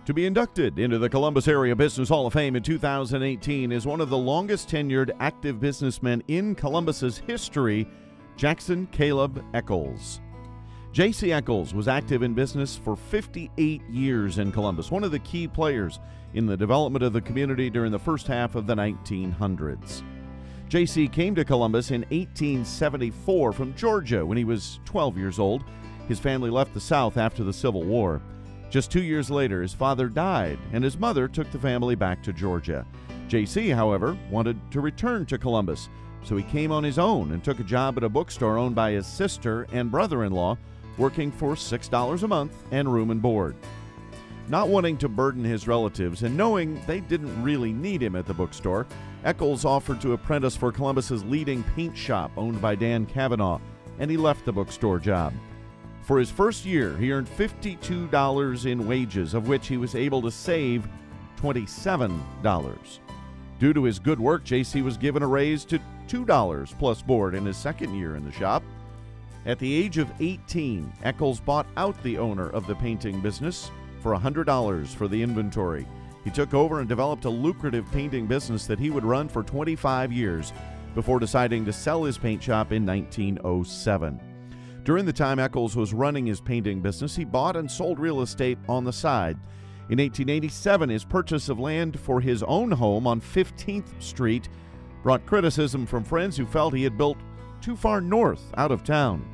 To be inducted into the Columbus Area Business Hall of Fame in 2018 is one of the longest tenured active businessmen in Columbus's history, Jackson Caleb Echols. J.C. Echols was active in business for 58 years in Columbus, one of the key players in the development of the community during the first half of the 1900s. J.C. came to Columbus in 1874 from Georgia when he was 12 years old. His family left the South after the Civil War. Just 2 years later, his father died, and his mother took the family back to Georgia. J.C., however, wanted to return to Columbus, so he came on his own and took a job at a bookstore owned by his sister and brother-in-law, working for $6 a month and room and board. Not wanting to burden his relatives and knowing they didn't really need him at the bookstore, Echols offered to apprentice for Columbus's leading paint shop owned by Dan Cavanaugh, and he left the bookstore job. For his first year, he earned $52 in wages, of which he was able to save $27. Due to his good work, J.C. was given a raise to $2 plus board in his second year in the shop. At the age of 18, Echols bought out the owner of the painting business for $100 for the inventory. He took over and developed a lucrative painting business that he would run for 25 years before deciding to sell his paint shop in 1907. During the time Echols was running his painting business, he bought and sold real estate on the side. In 1887, his purchase of land for his own home on 15th Street brought criticism from friends who felt he had built too far north out of town.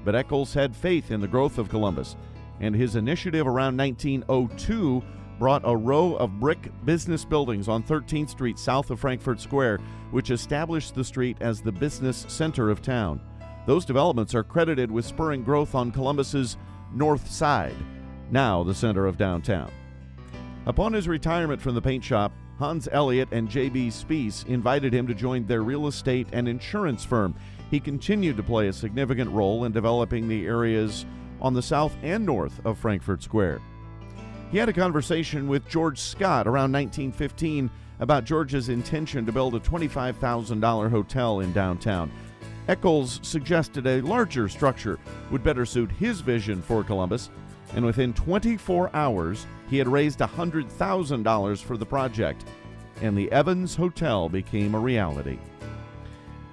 But Echols had faith in the growth of Columbus, and his initiative around 1902 brought a row of brick business buildings on 13th Street south of Frankfurt Square, which established the street as the business center of town. Those developments are credited with spurring growth on Columbus's north side, now the center of downtown. Upon his retirement from the paint shop, Hans Elliott and J.B. Speece invited him to join their real estate and insurance firm. He continued to play a significant role in developing the areas on the south and north of Frankfurt Square. He had a conversation with George Scott around 1915 about George's intention to build a $25,000 hotel in downtown. Echols suggested a larger structure would better suit his vision for Columbus, and within 24 hours, he had raised $100,000 for the project, and the Evans Hotel became a reality.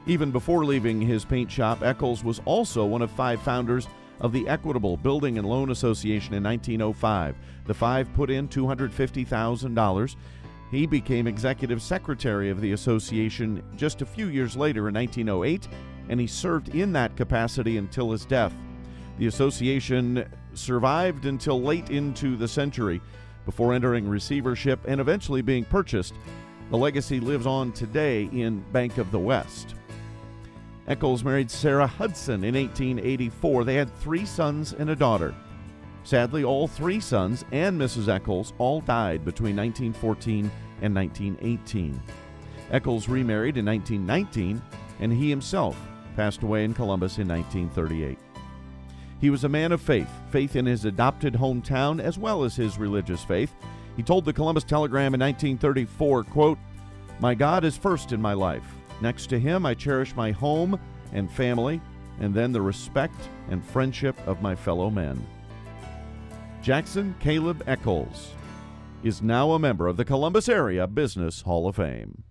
Even before leaving his paint shop, Echols was also one of 5 founders of the Equitable Building and Loan Association in 1905. The 5 put in $250,000. He became executive secretary of the association just a few years later in 1908, and he served in that capacity until his death. The association survived until late into the century before entering receivership and eventually being purchased. The legacy lives on today in Bank of the West. Echols married Sarah Hudson in 1884. They had 3 sons and a daughter. Sadly, all 3 sons and Mrs. Echols all died between 1914 and 1918. Echols remarried in 1919, and he himself passed away in Columbus in 1938. He was a man of faith in his adopted hometown as well as his religious faith. He told the Columbus Telegram in 1934, quote, "My God is first in my life. Next to him, I cherish my home and family, and then the respect and friendship of my fellow men." Jackson Caleb Echols is now a member of the Columbus Area Business Hall of Fame.